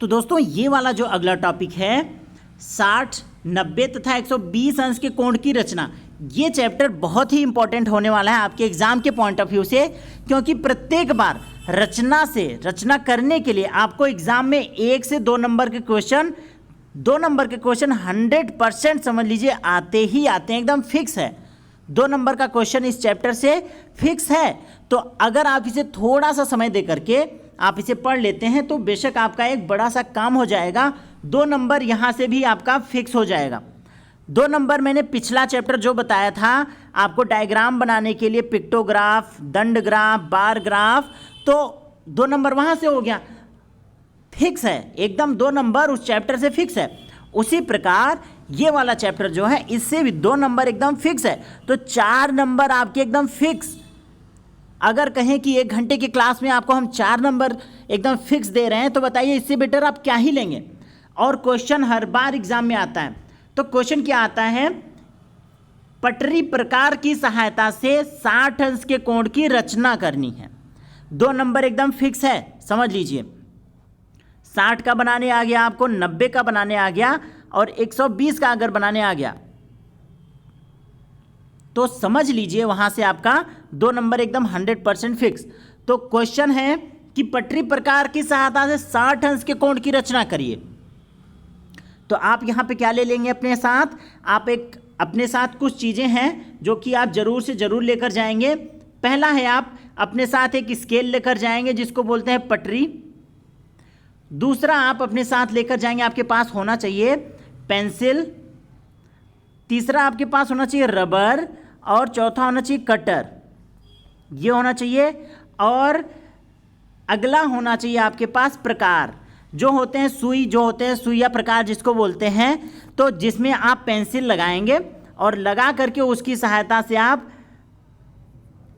तो दोस्तों ये वाला जो अगला टॉपिक है 60, 90 तथा 120 अंश के कोण की रचना, ये चैप्टर बहुत ही इंपॉर्टेंट होने वाला है आपके एग्जाम के पॉइंट ऑफ व्यू से, क्योंकि प्रत्येक बार रचना करने के लिए आपको एग्जाम में 1 से 2 नंबर के क्वेश्चन 100% समझ लीजिए आते ही आते हैं, एकदम फिक्स है। 2 नंबर का क्वेश्चन इस चैप्टर से फिक्स है। तो अगर आप इसे थोड़ा सा समय दे करके आप इसे पढ़ लेते हैं तो बेशक आपका एक बड़ा सा काम हो जाएगा। 2 नंबर यहाँ से भी आपका फिक्स हो जाएगा। 2 नंबर मैंने पिछला चैप्टर जो बताया था आपको डायग्राम बनाने के लिए पिक्टोग्राफ, दंड ग्राफ, बार ग्राफ, तो 2 नंबर वहाँ से हो गया, फिक्स है एकदम। 2 नंबर उस चैप्टर से फिक्स है। उसी प्रकार ये वाला चैप्टर जो है इससे भी 2 नंबर एकदम फिक्स है। तो 4 नंबर आपके एकदम फिक्स। अगर कहें कि 1 घंटे की क्लास में आपको हम 4 नंबर एकदम फिक्स दे रहे हैं तो बताइए इससे बेटर आप क्या ही लेंगे। और क्वेश्चन हर बार एग्जाम में आता है। तो क्वेश्चन क्या आता है, पटरी प्रकार की सहायता से 60 अंश के कोण की रचना करनी है। 2 नंबर एकदम फिक्स है, समझ लीजिए। 60 का बनाने आ गया आपको, 90 का बनाने आ गया और 120 का अगर बनाने आ गया तो समझ लीजिए वहां से आपका 2 नंबर एकदम 100% फिक्स। तो क्वेश्चन है कि पटरी प्रकार की सहायता से 60 अंश के कोण की रचना करिए। तो आप यहां पे क्या ले लेंगे अपने साथ, आप अपने साथ कुछ चीजें हैं जो कि आप जरूर से जरूर लेकर जाएंगे। पहला है आप अपने साथ एक स्केल लेकर जाएंगे जिसको बोलते हैं पटरी। दूसरा आप अपने साथ लेकर जाएंगे, आपके पास होना चाहिए पेंसिल। तीसरा आपके पास होना चाहिए रबर और चौथा होना चाहिए कटर, ये होना चाहिए। और अगला होना चाहिए आपके पास प्रकार, जो होते हैं सुई, जो होते हैं सुइया प्रकार जिसको बोलते हैं। तो जिसमें आप पेंसिल लगाएंगे और लगा करके उसकी सहायता से आप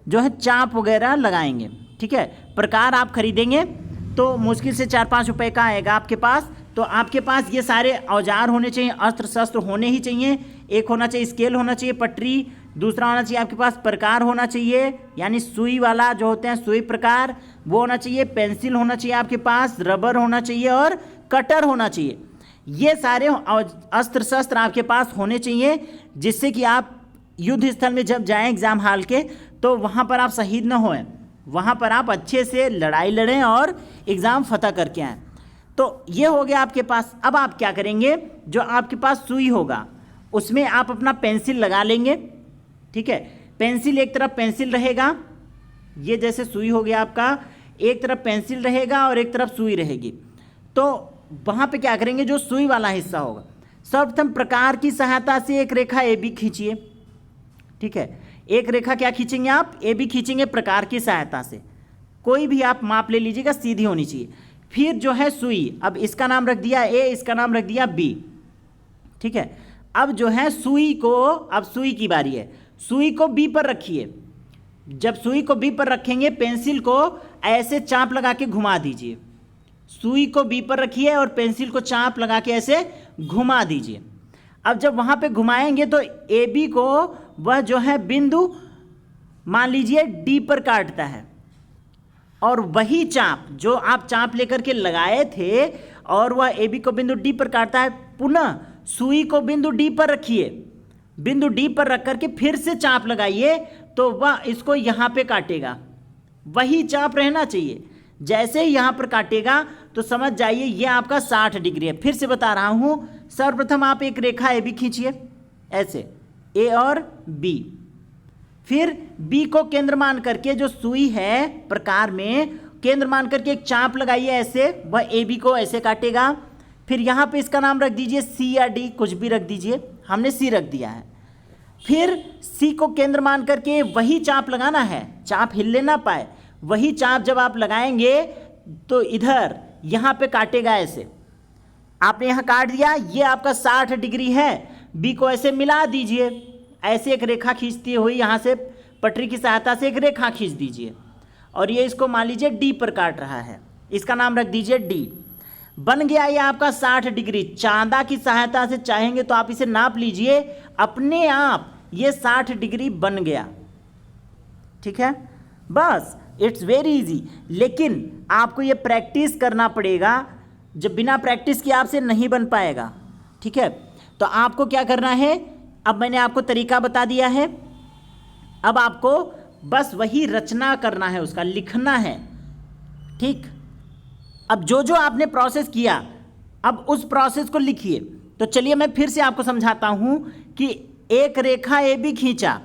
जो है चाप वगैरह लगाएंगे, ठीक है। प्रकार आप खरीदेंगे तो मुश्किल से 4-5 रुपए का आएगा आपके पास। तो आपके पास ये सारे औजार होने चाहिए, अस्त्र शस्त्र होने ही चाहिए। एक होना चाहिए स्केल, होना चाहिए पटरी, दूसरा होना चाहिए आपके पास प्रकार होना चाहिए, यानी सुई वाला जो होते हैं सुई प्रकार वो होना चाहिए, पेंसिल होना चाहिए आपके पास, रबर होना चाहिए और कटर होना चाहिए। ये सारे अस्त्र शस्त्र आपके पास होने चाहिए जिससे कि आप युद्ध स्थल में जब जाएं एग्जाम हॉल के तो वहाँ पर आप शहीद न होएं, वहाँ पर आप अच्छे से लड़ाई लड़ें और एग्ज़ाम फतह करके आएँ। तो ये हो गया आपके पास। अब आप क्या करेंगे, जो आपके पास सुई होगा उसमें आप अपना पेंसिल लगा लेंगे, ठीक है। पेंसिल एक तरफ पेंसिल रहेगा, ये जैसे सुई हो गया आपका, एक तरफ पेंसिल रहेगा और एक तरफ सुई रहेगी। तो वहाँ पे क्या करेंगे, जो सुई वाला हिस्सा होगा सर्वप्रथम प्रकार की सहायता से एक रेखा ए बी खींचिए, ठीक है। एक रेखा क्या खींचेंगे आप, ए बी खींचेंगे प्रकार की सहायता से। कोई भी आप माप ले लीजिएगा, सीधी होनी चाहिए। फिर जो है सुई, अब इसका नाम रख दिया ए, इसका नाम रख दिया बी, ठीक है। अब जो है सुई को, अब सुई की बारी है, सुई को बी पर रखिए। जब सुई को बी पर रखेंगे पेंसिल को ऐसे चाप लगा के घुमा दीजिए। सुई को बी पर रखिए और पेंसिल को चाप लगा के ऐसे घुमा दीजिए। अब जब वहाँ पे घुमाएंगे तो ए बी को वह जो है बिंदु मान लीजिए डी पर काटता है, और वही चाप जो आप चाप लेकर के लगाए थे और वह ए बी को बिंदु डी पर काटता है, पुनः सुई को बिंदु डी पर रखिए। बिंदु डी पर रख करके फिर से चाप लगाइए तो वह इसको यहाँ पे काटेगा। वही चाप रहना चाहिए। जैसे ही यहाँ पर काटेगा तो समझ जाइए ये आपका 60 डिग्री है। फिर से बता रहा हूँ, सर्वप्रथम आप एक रेखा ए बी खींचिए ऐसे, ए और बी। फिर बी को केंद्र मान करके जो सुई है प्रकार में केंद्र मान करके एक चाप लगाइए ऐसे, वह ए बी को ऐसे काटेगा। फिर यहाँ पे इसका नाम रख दीजिए सी या डी, कुछ भी रख दीजिए, हमने सी रख दिया है। फिर सी को केंद्र मान करके वही चाप लगाना है, चाप हिलने ना पाए। वही चाप जब आप लगाएंगे तो इधर यहाँ पे काटेगा ऐसे। आपने यहाँ काट दिया, ये आपका 60 डिग्री है। बी को ऐसे मिला दीजिए, ऐसे एक रेखा खींचती हुई यहाँ से पटरी की सहायता से एक रेखा खींच दीजिए और ये इसको मान लीजिए डी पर काट रहा है, इसका नाम रख दीजिए डी। बन गया ये आपका 60 डिग्री। चांदा की सहायता से चाहेंगे तो आप इसे नाप लीजिए, अपने आप ये 60 डिग्री बन गया, ठीक है। बस इट्स वेरी इजी। लेकिन आपको ये प्रैक्टिस करना पड़ेगा जब बिना प्रैक्टिस किए आपसे नहीं बन पाएगा, ठीक है। तो आपको क्या करना है, अब मैंने आपको तरीका बता दिया है, अब आपको बस वही रचना करना है, उसका लिखना है, ठीक। अब जो जो आपने प्रोसेस किया, अब उस प्रोसेस को लिखिए। तो चलिए मैं फिर से आपको समझाता हूं कि एक रेखा ए बी खींचा,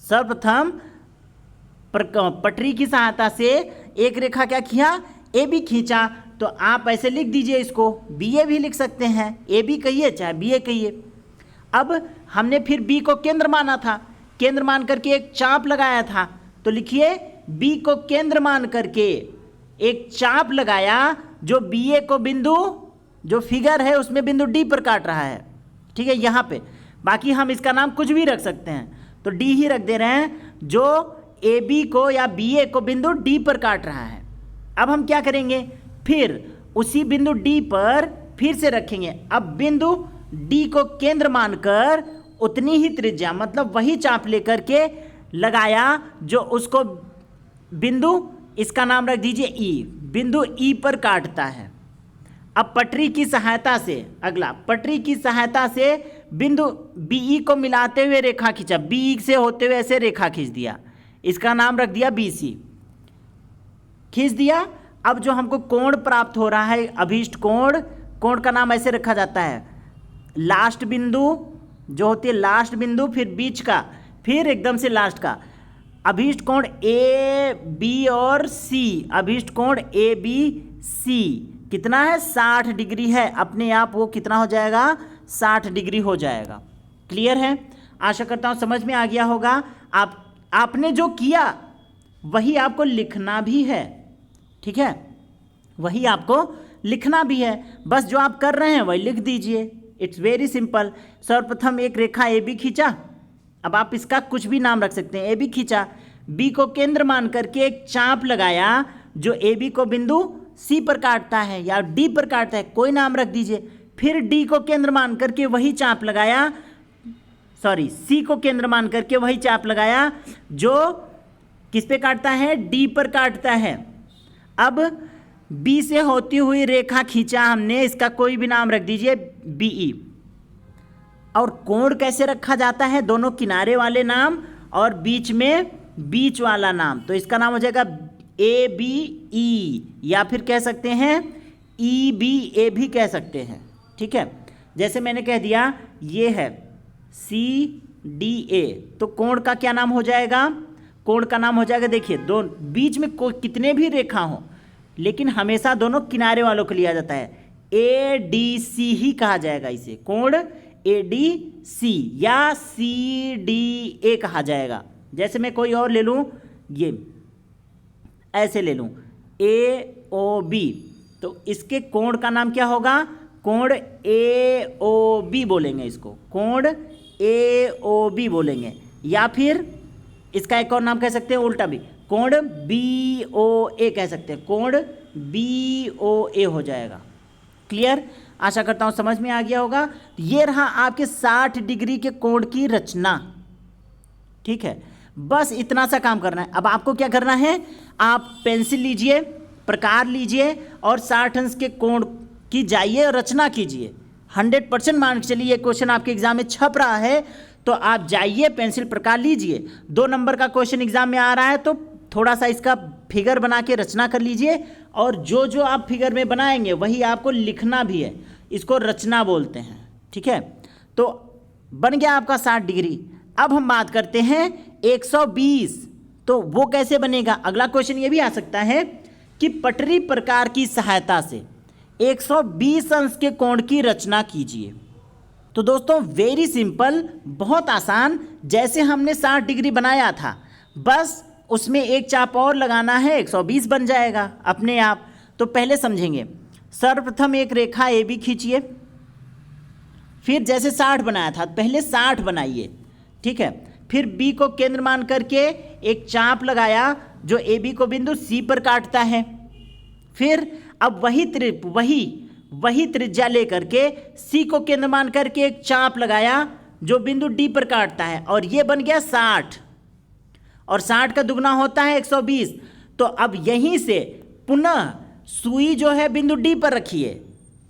सर्वप्रथम पटरी की सहायता से एक रेखा क्या किया, ए बी खींचा। तो आप ऐसे लिख दीजिए, इसको बी ए भी लिख सकते हैं, ए बी कहिए चाहे बी ए कहिए। अब हमने फिर बी को केंद्र माना था, केंद्र मान करके एक चाप लगाया था, तो लिखिए बी को केंद्र मान करके एक चाप लगाया जो बी ए को बिंदु, जो फिगर है उसमें बिंदु डी पर काट रहा है, ठीक है, यहाँ पे। बाकी हम इसका नाम कुछ भी रख सकते हैं, तो डी ही रख दे रहे हैं, जो ए बी को या बी ए को बिंदु डी पर काट रहा है। अब हम क्या करेंगे, फिर उसी बिंदु डी पर फिर से रखेंगे। अब बिंदु डी को केंद्र मानकर उतनी ही त्रिज्या, मतलब वही चाप लेकर के लगाया जो उसको बिंदु, इसका नाम रख दीजिए ई, बिंदु ई पर काटता है। अब पटरी की सहायता से, अगला पटरी की सहायता से बिंदु बीई को मिलाते हुए रेखा खींचा, बीई से होते हुए ऐसे रेखा खींच दिया, इसका नाम रख दिया बीसी, खींच दिया। अब जो हमको कोण प्राप्त हो रहा है, अभीष्ट कोण, कोण का नाम ऐसे रखा जाता है, लास्ट बिंदु जो होती है, लास्ट बिंदु, फिर बीच का, फिर एकदम से लास्ट का, अभीष्ट कोण ए बी और सी, अभीष्ट कोण ए बी सी कितना है, 60 डिग्री है, अपने आप वो कितना हो जाएगा, 60 डिग्री हो जाएगा। क्लियर है, आशा करता हूँ समझ में आ गया होगा। आपने जो किया वही आपको लिखना भी है, ठीक है, वही आपको लिखना भी है, बस जो आप कर रहे हैं वही लिख दीजिए। It's very simple. सर्वप्रथम एक रेखा ए बी खींचा, अब आप इसका कुछ भी नाम रख सकते हैं, ए बी खींचा, बी को केंद्र मान करके एक चाप लगाया जो ए बी को बिंदु सी पर काटता है या डी पर काटता है, कोई नाम रख दीजिए। फिर डी को केंद्र मान करके वही चाप लगाया, सॉरी सी को केंद्र मान करके वही चाप लगाया जो किस पे काटता है, डी पर काटता है। अब बी से होती हुई रेखा खींचा हमने, इसका कोई भी नाम रख दीजिए बीई। और कोण कैसे रखा जाता है, दोनों किनारे वाले नाम और बीच में बीच वाला नाम, तो इसका नाम हो जाएगा ए बी ई, या फिर कह सकते हैं ई बी ए भी कह सकते हैं, ठीक है। जैसे मैंने कह दिया ये है सी डी ए, तो कोण का क्या नाम हो जाएगा, कोण का नाम हो जाएगा, देखिए दो बीच में कितने भी रेखा हो, लेकिन हमेशा दोनों किनारे वालों को लिया जाता है, ए डी सी ही कहा जाएगा इसे, कोण ए डी सी या सी डी ए कहा जाएगा। जैसे मैं कोई और ले लूँ, ये ऐसे ले लूँ ए ओ बी, तो इसके कोण का नाम क्या होगा, कोण ए ओ बी बोलेंगे इसको, कोण ए ओ बी बोलेंगे, या फिर इसका एक और नाम कह सकते हैं उल्टा भी, कोण बी ओ ए कह सकते हैं, कोण बी ओ ए हो जाएगा। क्लियर, आशा करता हूँ समझ में आ गया होगा। ये रहा आपके 60 डिग्री के कोण की रचना, ठीक है, बस इतना सा काम करना है। अब आपको क्या करना है, आप पेंसिल लीजिए, प्रकार लीजिए और 60 अंश के कोण की जाइए और रचना कीजिए। 100% मान के चलिए ये क्वेश्चन आपके एग्जाम में छप रहा है, तो आप जाइए पेंसिल प्रकार लीजिए। 2 नंबर का क्वेश्चन एग्जाम में आ रहा है, तो थोड़ा सा इसका फिगर बना के रचना कर लीजिए, और जो जो आप फिगर में बनाएंगे वही आपको लिखना भी है, इसको रचना बोलते हैं, ठीक है। तो बन गया आपका 60 डिग्री। अब हम बात करते हैं 120, तो वो कैसे बनेगा। अगला क्वेश्चन ये भी आ सकता है कि पटरी प्रकार की सहायता से 120 अंश के कोण की रचना कीजिए। तो दोस्तों वेरी सिंपल, बहुत आसान, जैसे हमने 60 डिग्री बनाया था, बस उसमें एक चाप और लगाना है, 120 बन जाएगा अपने आप। तो पहले समझेंगे, सर्वप्रथम एक रेखा ए बी खींचिए, फिर जैसे 60 बनाया था पहले 60 बनाइए, ठीक है। फिर बी को केंद्र मान करके एक चाप लगाया जो ए बी को बिंदु सी पर काटता है। फिर अब वही त्रिज्या लेकर के सी को केंद्र मान करके एक चाप लगाया जो बिंदु डी पर काटता है, और ये बन गया 60, और 60 का दुगना होता है 120। तो अब यहीं से पुनः सुई जो है बिंदु डी पर रखिए।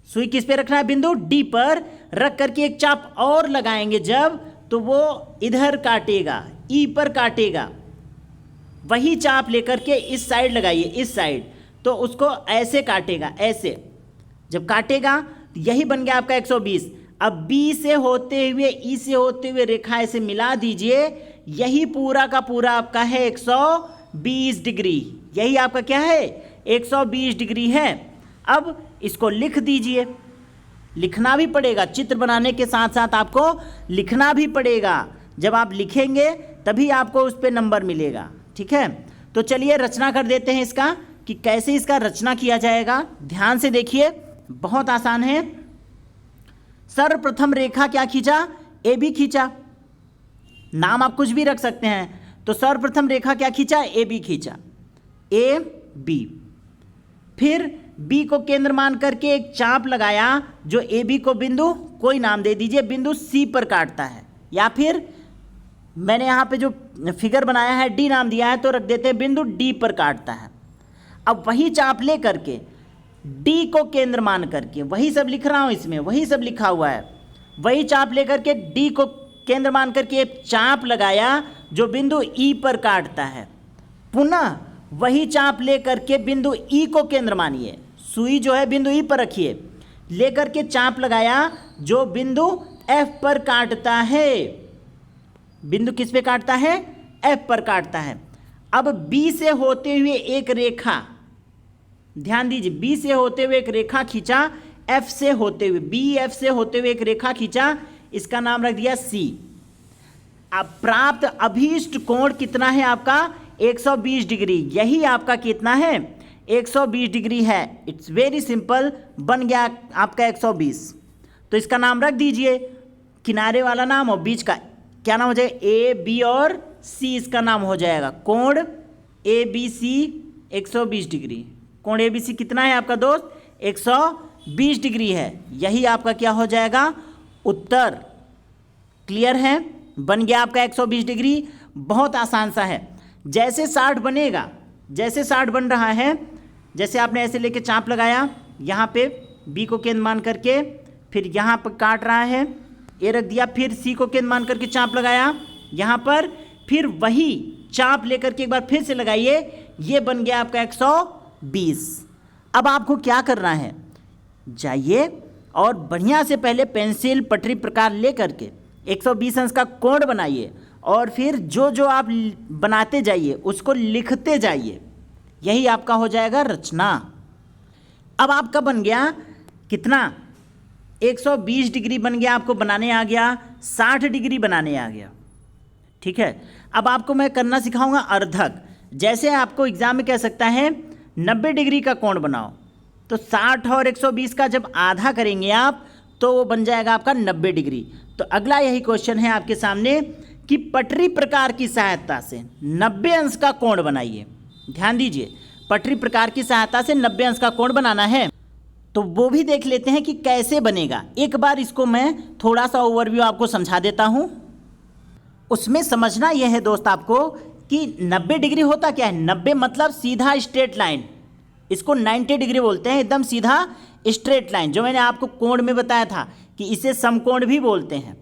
सुई किस पे रखना है? बिंदु डी पर रख करके एक चाप और लगाएंगे जब, तो वो इधर काटेगा, ई पर काटेगा। वही चाप लेकर के इस साइड लगाइए, इस साइड, तो उसको ऐसे काटेगा, ऐसे जब काटेगा तो यही बन गया आपका 120। अब बी से होते हुए, ई से होते हुए रेखा ऐसे मिला दीजिए, यही पूरा का पूरा आपका है 120 डिग्री। यही आपका क्या है? 120 डिग्री है। अब इसको लिख दीजिए, लिखना भी पड़ेगा, चित्र बनाने के साथ साथ आपको लिखना भी पड़ेगा। जब आप लिखेंगे तभी आपको उस पर नंबर मिलेगा, ठीक है। तो चलिए रचना कर देते हैं इसका, कि कैसे इसका रचना किया जाएगा। ध्यान से देखिए, बहुत आसान है। सर्वप्रथम रेखा क्या खींचा? ए बी खींचा। नाम आप कुछ भी रख सकते हैं। तो सर्वप्रथम रेखा क्या खींचा? ए बी खींचा, ए बी। फिर बी को केंद्र मान करके एक चाप लगाया जो ए बी को बिंदु, कोई नाम दे दीजिए, बिंदु सी पर काटता है, या फिर मैंने यहाँ पे जो फिगर बनाया है डी नाम दिया है तो रख देते हैं बिंदु डी पर काटता है। अब वही चाप ले करके डी को केंद्र मान करके, वही सब लिख रहा हूँ इसमें, वही सब लिखा हुआ है, वही चाप लेकर के डी को केंद्र मान करके एक चाप लगाया जो बिंदु ई पर काटता है। पुनः वही चाप ले करके बिंदु ई को केंद्र मानिए, सुई जो है बिंदु ई पर रखिए, लेकर के चाप लगाया जो बिंदु एफ पर काटता है। बिंदु किस पे काटता है? एफ पर काटता है। अब बी से होते हुए एक रेखा, ध्यान दीजिए, बी से होते हुए एक रेखा खींचा, एफ से होते हुए, बी एफ से होते हुए एक रेखा खींचा, इसका नाम रख दिया सी। अब प्राप्त अभीष्ट कोण कितना है आपका? 120 डिग्री। यही आपका कितना है? 120 डिग्री है। इट्स वेरी सिंपल, बन गया आपका 120। तो इसका नाम रख दीजिए, किनारे वाला नाम और बीच का क्या नाम हो जाएगा? ए बी और सी इसका नाम हो जाएगा। कोण ए बी सी 120 डिग्री। कोण ए बी सी कितना है आपका दोस्त? 120 डिग्री है। यही आपका क्या हो जाएगा? उत्तर। क्लियर है? बन गया आपका 120 डिग्री। बहुत आसान सा है। जैसे 60 बनेगा, जैसे 60 बन रहा है, जैसे आपने ऐसे लेके चाप लगाया, यहाँ पे बी को केंद्र मान करके, फिर यहाँ पर काट रहा है, ए रख दिया, फिर सी को केंद्र मान करके चाप लगाया यहाँ पर, फिर वही चाप लेकर के एक बार फिर से लगाइए, ये बन गया आपका 120। अब आपको क्या करना है? जाइए और बढ़िया से पहले पेंसिल पटरी प्रकार ले करके 120 अंश का कोण बनाइए, और फिर जो जो आप बनाते जाइए उसको लिखते जाइए। यही आपका हो जाएगा रचना। अब आपका बन गया कितना? 120 डिग्री बन गया, आपको बनाने आ गया, 60 डिग्री बनाने आ गया, ठीक है। अब आपको मैं करना सिखाऊंगा अर्धक। जैसे आपको एग्जाम में कह सकता है 90 डिग्री का कोण बनाओ, तो 60 और 120 का जब आधा करेंगे आप तो वो बन जाएगा आपका 90 डिग्री। तो अगला यही क्वेश्चन है आपके सामने कि पटरी प्रकार की सहायता से 90 अंश का कोण बनाइए। ध्यान दीजिए, पटरी प्रकार की सहायता से 90 अंश का कोण बनाना है। तो वो भी देख लेते हैं कि कैसे बनेगा। एक बार इसको मैं थोड़ा सा ओवरव्यू आपको समझा देता हूँ। उसमें समझना यह है दोस्त आपको कि 90 डिग्री होता क्या है? 90 मतलब सीधा स्ट्रेट लाइन, इसको 90 डिग्री बोलते हैं, एकदम सीधा स्ट्रेट लाइन, जो मैंने आपको कोण में बताया था कि इसे समकोण भी बोलते हैं।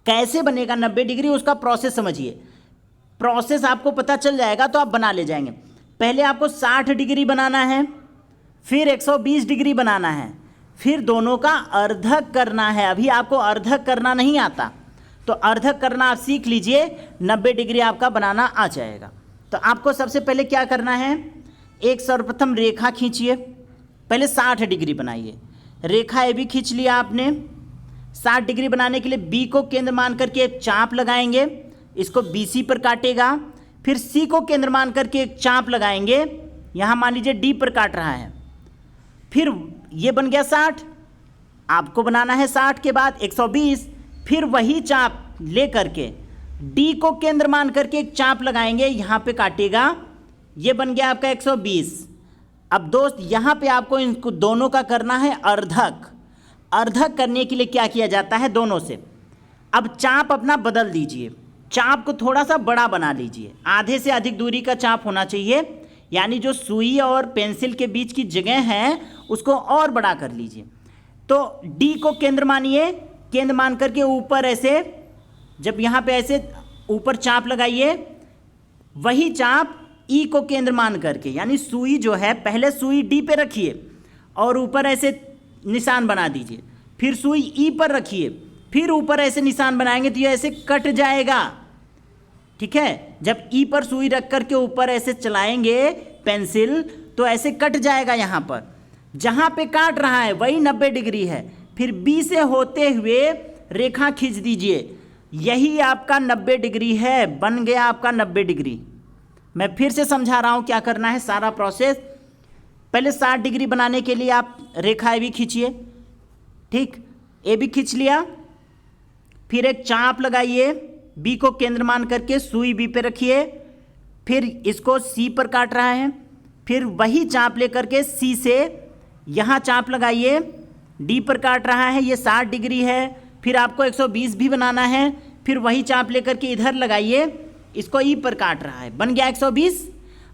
कैसे बनेगा 90 डिग्री, उसका प्रोसेस समझिए। प्रोसेस आपको पता चल जाएगा तो आप बना ले जाएंगे। पहले आपको 60 डिग्री बनाना है, फिर 120 डिग्री बनाना है, फिर दोनों का अर्धक करना है। अभी आपको अर्धक करना नहीं आता, तो अर्धक करना आप सीख लीजिए, 90 डिग्री आपका बनाना आ जाएगा। तो आपको सबसे पहले क्या करना है? एक सर्वप्रथम रेखा खींचिए, पहले 60 डिग्री बनाइए। रेखा ए भी खींच लिया आपने। 60 डिग्री बनाने के लिए बी को केंद्र मान करके एक चाप लगाएंगे, इसको बी सी पर काटेगा। फिर सी को केंद्र मान करके एक चाप लगाएंगे, यहाँ मान लीजिए डी पर काट रहा है। फिर ये बन गया 60, आपको बनाना है 60 के बाद 120। फिर वही चाप ले करके डी को केंद्र मान करके एक चाप लगाएंगे, यहाँ पे काटेगा, ये बन गया आपका 120। अब दोस्त यहाँ पे आपको इनको दोनों का करना है अर्धक। अर्धक करने के लिए क्या किया जाता है? दोनों से अब चाप अपना बदल दीजिए, चाप को थोड़ा सा बड़ा बना लीजिए, आधे से अधिक दूरी का चाप होना चाहिए। यानी जो सुई और पेंसिल के बीच की जगह है उसको और बड़ा कर लीजिए। तो डी को केंद्र मानिए, केंद्र मान करके ऊपर ऐसे, जब यहाँ पे ऐसे ऊपर चाप लगाइए, वही चाप ई को केंद्र मान करके, यानी सुई जो है पहले सुई डी पे रखिए और ऊपर ऐसे निशान बना दीजिए, फिर सुई ई पर रखिए, फिर ऊपर ऐसे निशान बनाएंगे तो ये ऐसे कट जाएगा। ठीक है, जब ई पर सुई रख करके ऊपर ऐसे चलाएंगे पेंसिल तो ऐसे कट जाएगा। यहाँ पर जहाँ पे काट रहा है वही 90 डिग्री है। फिर बी से होते हुए रेखा खींच दीजिए, यही आपका 90 डिग्री है, बन गया आपका 90 डिग्री। मैं फिर से समझा रहा हूँ क्या करना है सारा प्रोसेस। पहले 60 डिग्री बनाने के लिए आप रेखा ए बी खींचिए, ठीक, ए बी खींच लिया, फिर एक चाप लगाइए, बी को केंद्र मान करके सुई बी पे रखिए, फिर इसको सी पर काट रहा है, फिर वही चाप लेकर के सी से यहाँ चाप लगाइए, डी पर काट रहा है, ये 60 डिग्री है, फिर आपको 120 भी बनाना है, फिर वही चाप लेकर के इधर लगाइए, इसको ई पर काट रहा है, बन गया 120।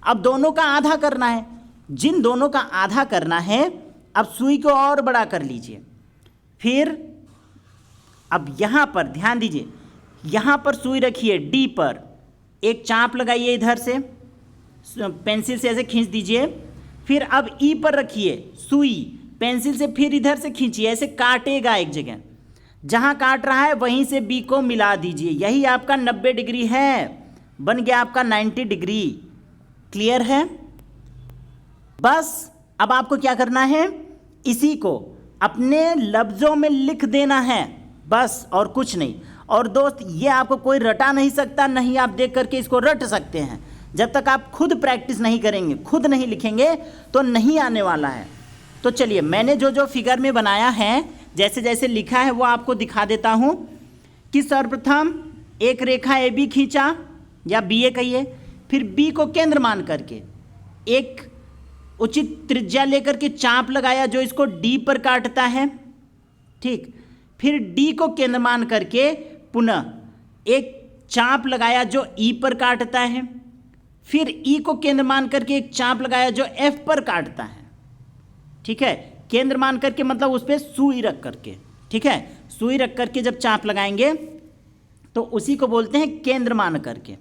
अब दोनों का आधा करना है, जिन दोनों का आधा करना है अब सुई को और बड़ा कर लीजिए। फिर अब यहाँ पर ध्यान दीजिए, यहाँ पर सुई रखिए डी पर, एक चाप लगाइए इधर से, पेंसिल से ऐसे खींच दीजिए, फिर अब ई पर रखिए सुई, पेंसिल से फिर इधर से खींचिए, ऐसे काटेगा एक जगह, जहाँ काट रहा है वहीं से बी को मिला दीजिए, यही आपका 90 डिग्री है, बन गया आपका 90 डिग्री। क्लियर है? बस अब आपको क्या करना है, इसी को अपने लफ्ज़ों में लिख देना है बस, और कुछ नहीं। और दोस्त ये आपको कोई रटा नहीं सकता, नहीं आप देख करके इसको रट सकते हैं। जब तक आप खुद प्रैक्टिस नहीं करेंगे, खुद नहीं लिखेंगे तो नहीं आने वाला है। तो चलिए मैंने जो जो फिगर में बनाया है, जैसे जैसे लिखा है वो आपको दिखा देता हूँ कि सर्वप्रथम एक रेखा ए बी खींचा, या बी ए कहिए, फिर बी को केंद्र मान करके एक उचित त्रिज्या लेकर के चाप लगाया जो इसको डी पर काटता है, ठीक, फिर डी को केंद्र मान करके पुनः एक चाप लगाया जो ई पर काटता है, फिर ई को केंद्र मान करके एक चाप लगाया जो एफ पर काटता है। ठीक है, केंद्र मान करके मतलब उस पर सुई रख करके, ठीक है, सुई रख करके जब चाप लगाएंगे तो उसी को बोलते हैं केंद्र मान करके।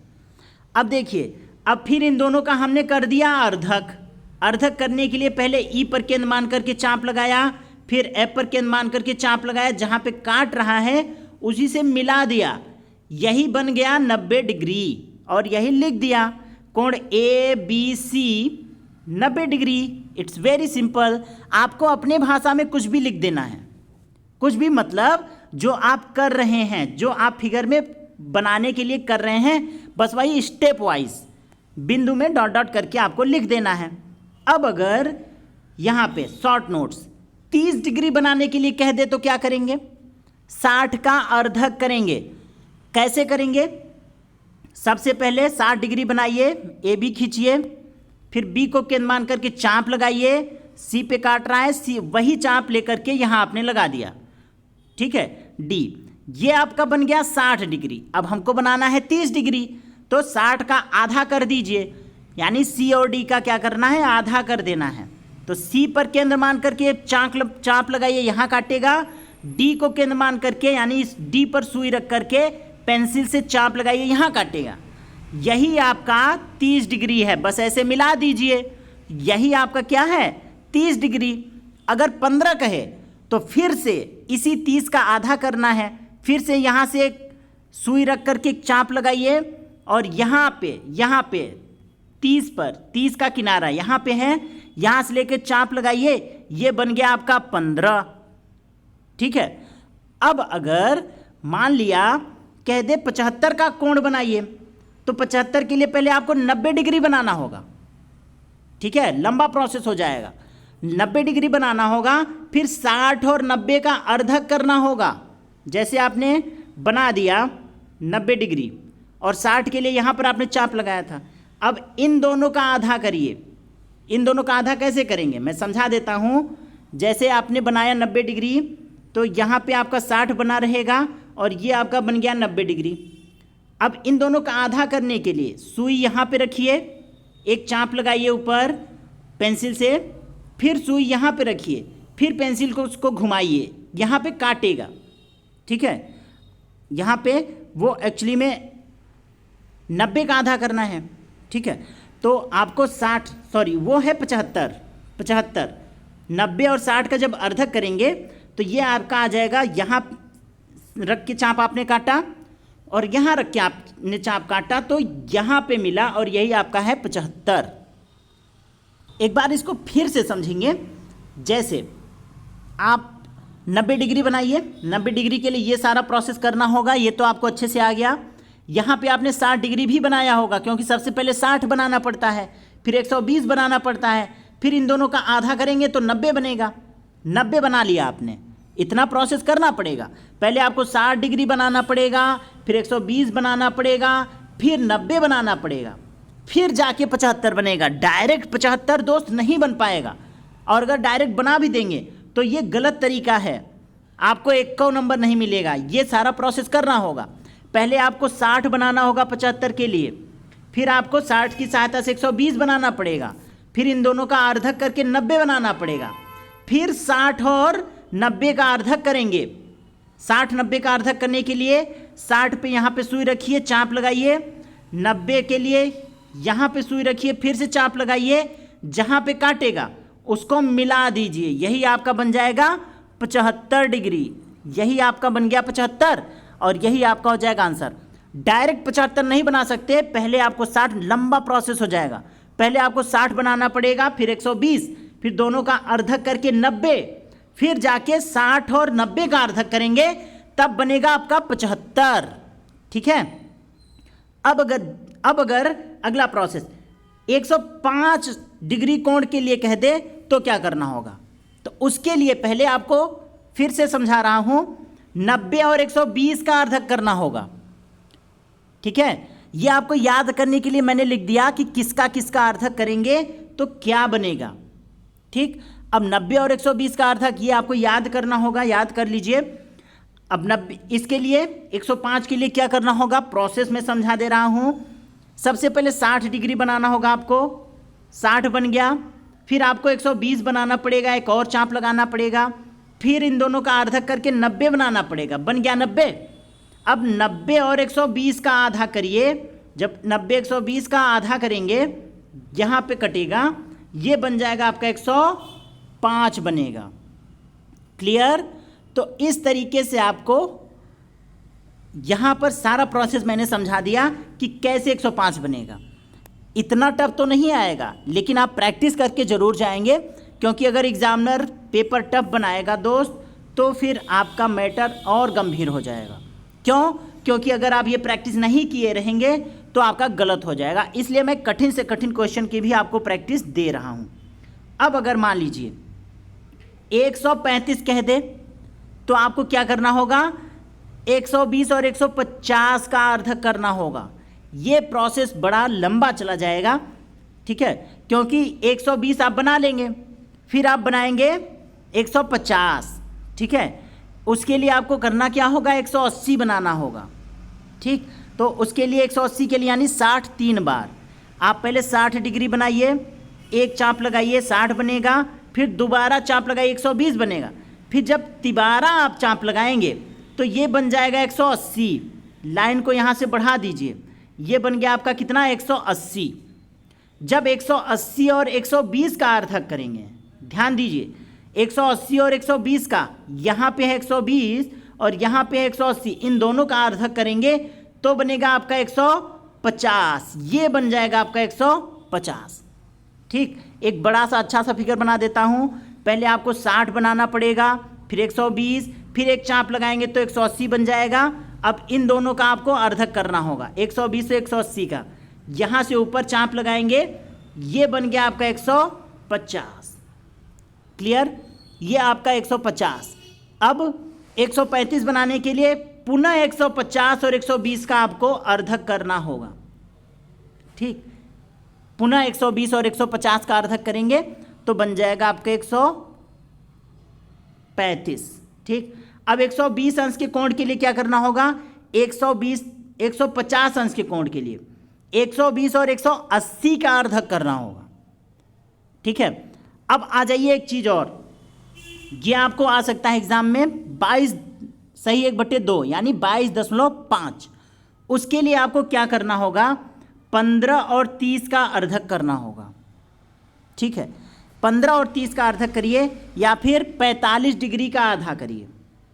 अब देखिए, अब फिर इन दोनों का हमने कर दिया अर्धक। अर्धक करने के लिए पहले ई पर केंद्र मान करके चाप लगाया, फिर एफ पर केंद्र मान करके चाप लगाया, जहाँ पे काट रहा है उसी से मिला दिया, यही बन गया 90 डिग्री, और यही लिख दिया कोण A B C 90 degree. It's very simple. आपको अपने भाषा में कुछ भी लिख देना है, कुछ भी मतलब जो आप कर रहे हैं, जो आप फिगर में बनाने के लिए कर रहे हैं, बस वही स्टेप वाइज बिंदु में डॉट डॉट करके आपको लिख देना है। अब अगर यहाँ पे शॉर्ट नोट्स 30 डिग्री बनाने के लिए कह दे तो क्या करेंगे, 60 का अर्धक करेंगे। कैसे करेंगे, सबसे पहले 60 डिग्री बनाइए, ए बी खींचिए, फिर बी को केंद्र मान करके चाप लगाइए, सी पे काट रहा है, सी वही चाप लेकर के यहाँ आपने लगा दिया, ठीक है, डी, ये आपका बन गया 60 डिग्री। अब हमको बनाना है 30 डिग्री, तो 60 का आधा कर दीजिए, यानी सी और डी का क्या करना है, आधा कर देना है। तो सी पर केंद्र मान करके चाप लगाइए, यहाँ काटेगा, डी को केंद्र मान करके यानी इस डी पर सुई रख करके पेंसिल से चाप लगाइए, यहाँ काटेगा, यही आपका 30 डिग्री है। बस ऐसे मिला दीजिए, यही आपका क्या है 30 डिग्री। अगर 15 कहे तो फिर से इसी 30 का आधा करना है, फिर से यहाँ से एक सुई रख करके एक चाप लगाइए, और यहाँ पे 30 पर 30 का किनारा यहाँ पे है, यहाँ से लेके चाप लगाइए, ये बन गया आपका 15। ठीक है, अब अगर मान लिया कह दे 75 का कोण बनाइए, तो 75 के लिए पहले आपको 90 डिग्री बनाना होगा। ठीक है, लंबा प्रोसेस हो जाएगा, 90 डिग्री बनाना होगा, फिर 60 और 90 का अर्धक करना होगा। जैसे आपने बना दिया 90 डिग्री और 60 के लिए यहाँ पर आपने चाप लगाया था, अब इन दोनों का आधा करिए। इन दोनों का आधा कैसे करेंगे मैं समझा देता हूँ। जैसे आपने बनाया 90 डिग्री, तो यहाँ पे आपका 60 बना रहेगा और ये आपका बन गया 90 डिग्री। अब इन दोनों का आधा करने के लिए सुई यहाँ पे रखिए, एक चाप लगाइए ऊपर पेंसिल से, फिर सुई यहाँ पे रखिए, फिर पेंसिल को उसको घुमाइए, यहाँ पे काटेगा, ठीक है। यहाँ पे वो एक्चुअली में 90 का आधा करना है, ठीक है। तो आपको 60 सॉरी वो है 75 90 और 60 का जब अर्धक करेंगे तो ये आपका आ जाएगा, यहाँ रख के चाप आपने काटा और यहाँ रख के आपने चाप काटा तो यहाँ पे मिला और यही आपका है 75। एक बार इसको फिर से समझेंगे। जैसे आप 90 डिग्री बनाइए, 90 डिग्री के लिए ये सारा प्रोसेस करना होगा, ये तो आपको अच्छे से आ गया। यहाँ पे आपने 60 डिग्री भी बनाया होगा क्योंकि सबसे पहले 60 बनाना पड़ता है, फिर 120 बनाना पड़ता है, फिर इन दोनों का आधा करेंगे तो 90 बनेगा। 90 बना लिया आपने, इतना प्रोसेस करना पड़ेगा। पहले आपको 60 डिग्री बनाना पड़ेगा, फिर 120 बनाना पड़ेगा, फिर 90 बनाना पड़ेगा, फिर जाके 75 बनेगा। डायरेक्ट 75 दोस्त नहीं बन पाएगा, और अगर डायरेक्ट बना भी देंगे तो ये गलत तरीका है, आपको 1 नंबर नहीं मिलेगा। ये सारा प्रोसेस करना होगा। पहले आपको 60 बनाना होगा 75 के लिए, फिर आपको 60 की सहायता से 120 बनाना पड़ेगा, फिर इन दोनों का अर्धक करके 90 बनाना पड़ेगा, फिर 60 और 90 का अर्धक करेंगे। 60 90 का अर्धक करने के लिए 60 पे यहाँ पे सुई रखिए, चाप लगाइए, 90 के लिए यहाँ पे सुई रखिए, फिर से चाप लगाइए, जहाँ पे काटेगा उसको मिला दीजिए, यही आपका बन जाएगा 75 डिग्री। यही आपका बन गया 75 और यही आपका हो जाएगा आंसर। डायरेक्ट 75 नहीं बना सकते, पहले आपको 60, लंबा प्रोसेस हो जाएगा। पहले आपको 60 बनाना पड़ेगा, फिर 120, फिर दोनों का अर्धक करके 90, फिर जाके 60 और 90 का अर्धक करेंगे, तब बनेगा आपका 75, ठीक है। अब अगर अगला प्रोसेस 105 डिग्री कोण के लिए कह दे तो क्या करना होगा। तो उसके लिए पहले आपको फिर से समझा रहा हूं, 90 और 120 का अर्धक करना होगा, ठीक है। ये आपको याद करने के लिए मैंने लिख दिया कि किसका किसका अर्धक करेंगे तो क्या बनेगा, ठीक। अब 90 और 120 का अर्धक ये आपको याद करना होगा, याद कर लीजिए। अब 90 इसके लिए 105 के लिए क्या करना होगा, प्रोसेस में समझा दे रहा हूं। सबसे पहले 60 डिग्री बनाना होगा आपको, 60 बन गया, फिर आपको 120 बनाना पड़ेगा, एक और चाप लगाना पड़ेगा, फिर इन दोनों का अर्धक करके 90 बनाना पड़ेगा, बन गया 90। अब 90 और 120 का आधा करिए, जब 90 120 का आधा करेंगे यहाँ पे कटेगा, ये बन जाएगा आपका 105 बनेगा। क्लियर। तो इस तरीके से आपको यहाँ पर सारा प्रोसेस मैंने समझा दिया कि कैसे 105 बनेगा। इतना टफ तो नहीं आएगा, लेकिन आप प्रैक्टिस करके ज़रूर जाएंगे, क्योंकि अगर एग्जामिनर पेपर टफ बनाएगा दोस्त तो फिर आपका मैटर और गंभीर हो जाएगा। क्यों? क्योंकि अगर आप ये प्रैक्टिस नहीं किए रहेंगे तो आपका गलत हो जाएगा। इसलिए मैं कठिन से कठिन क्वेश्चन की भी आपको प्रैक्टिस दे रहा हूँ। अब अगर मान लीजिए 135 कह दे तो आपको क्या करना होगा, 120 और 150 का अर्धक करना होगा। ये प्रोसेस बड़ा लंबा चला जाएगा, ठीक है, क्योंकि 120 आप बना लेंगे, फिर आप बनाएंगे 150, ठीक है। उसके लिए आपको करना क्या होगा, 180 बनाना होगा, ठीक। तो उसके लिए 180 के लिए यानी 60 3 बार आप पहले 60 डिग्री बनाइए, एक चाप लगाइए 60 बनेगा, फिर दोबारा चाप लगाइए 120 बनेगा, फिर जब तिबारा आप चाप लगाएंगे तो ये बन जाएगा 180। लाइन को यहाँ से बढ़ा दीजिए, ये बन गया आपका कितना, 180। जब 180 और 120 का अर्थक करेंगे, ध्यान दीजिए 180 और 120 का, यहाँ पे है 120 और यहाँ पे है 180, इन दोनों का अर्थक करेंगे तो बनेगा आपका 150। ये बन जाएगा आपका 150, ठीक। एक बड़ा सा अच्छा सा फिगर बना देता हूँ। पहले आपको 60 बनाना पड़ेगा, फिर 120, फिर एक चाप लगाएंगे तो 180 बन जाएगा। अब इन दोनों का आपको अर्धक करना होगा, 120 से 180 का, यहाँ से ऊपर चाप लगाएंगे, ये बन गया आपका 150। क्लियर। ये आपका 150। अब 135 बनाने के लिए पुनः 150 और 120 का आपको अर्धक करना होगा, ठीक। पुनः 120 और 150 का अर्धक करेंगे तो बन जाएगा आपके 135, ठीक। अब 120 अंश के कोण के लिए क्या करना होगा, 150 अंश के कोण के लिए 120 और 180 का अर्धक करना होगा। ठीक है, अब आ जाइए एक चीज और, ये आपको आ सकता है एग्जाम में 22 सही 1/2 यानी 22.5। उसके लिए आपको क्या करना होगा, 15 और 30 का अर्धक करना होगा। ठीक है, 15 और 30 का अर्धक करिए या फिर 45 डिग्री का आधा करिए।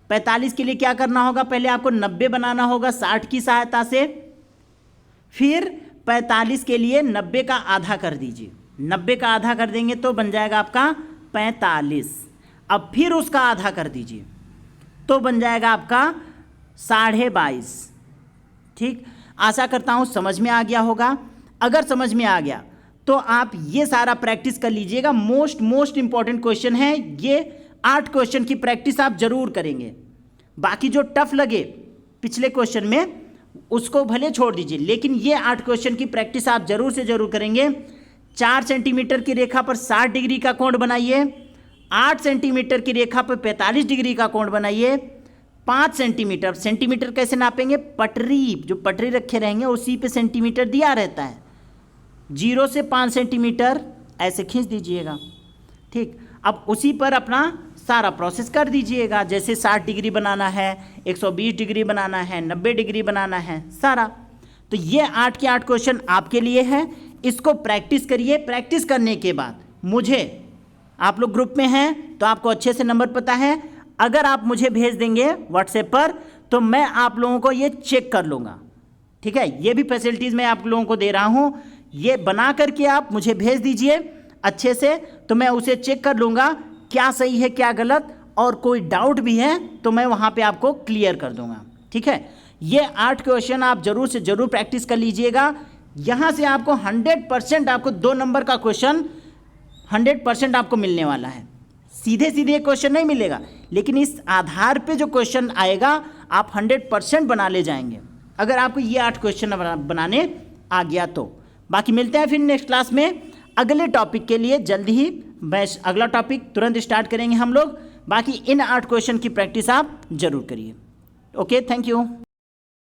45 के लिए क्या करना होगा, पहले आपको 90 बनाना होगा 60 की सहायता से, फिर 45 के लिए 90 का आधा कर दीजिए। 90 का आधा कर देंगे तो बन जाएगा आपका 45। अब फिर उसका आधा कर दीजिए तो बन जाएगा आपका 22.5। ठीक, आशा करता हूँ समझ में आ गया होगा। अगर समझ में आ गया तो आप ये सारा प्रैक्टिस कर लीजिएगा। मोस्ट इंपॉर्टेंट क्वेश्चन है ये। 8 क्वेश्चन की प्रैक्टिस आप जरूर करेंगे। बाकी जो टफ लगे पिछले क्वेश्चन में उसको भले छोड़ दीजिए, लेकिन ये 8 क्वेश्चन की प्रैक्टिस आप जरूर से जरूर करेंगे। 4 सेंटीमीटर की रेखा पर 60 डिग्री का कोण बनाइए। 8 सेंटीमीटर की रेखा पर 45 डिग्री का कोण बनाइए। 5 सेंटीमीटर, सेंटीमीटर कैसे नापेंगे, पटरी, जो पटरी रखे रहेंगे उसी पे सेंटीमीटर दिया रहता है। 0 से 5 सेंटीमीटर ऐसे खींच दीजिएगा। ठीक, अब उसी पर अपना सारा प्रोसेस कर दीजिएगा। जैसे 60 डिग्री बनाना है, 120 डिग्री बनाना है, 90 डिग्री बनाना है, सारा। तो ये 8 के 8 क्वेश्चन आपके लिए है। इसको प्रैक्टिस करिए। प्रैक्टिस करने के बाद मुझे, आप लोग ग्रुप में हैं तो आपको अच्छे से नंबर पता है, अगर आप मुझे भेज देंगे व्हाट्सएप पर तो मैं आप लोगों को ये चेक कर लूँगा। ठीक है, ये भी फैसिलिटीज़ मैं आप लोगों को दे रहा हूँ। ये बना करके आप मुझे भेज दीजिए अच्छे से, तो मैं उसे चेक कर लूँगा क्या सही है क्या गलत, और कोई डाउट भी है तो मैं वहाँ पे आपको क्लियर कर दूँगा। ठीक है, ये 8 क्वेश्चन आप जरूर से जरूर प्रैक्टिस कर लीजिएगा। यहाँ से आपको 100% आपको 2 नंबर का क्वेश्चन 100% आपको मिलने वाला है। सीधे सीधे क्वेश्चन नहीं मिलेगा, लेकिन इस आधार पे जो क्वेश्चन आएगा आप 100% बना ले जाएंगे, अगर आपको ये 8 क्वेश्चन बनाने आ गया तो। बाकी मिलते हैं फिर नेक्स्ट क्लास में अगले टॉपिक के लिए। जल्दी ही मैं अगला टॉपिक तुरंत स्टार्ट करेंगे हम लोग। बाकी इन 8 क्वेश्चन की प्रैक्टिस आप जरूर करिए। Okay, thank you.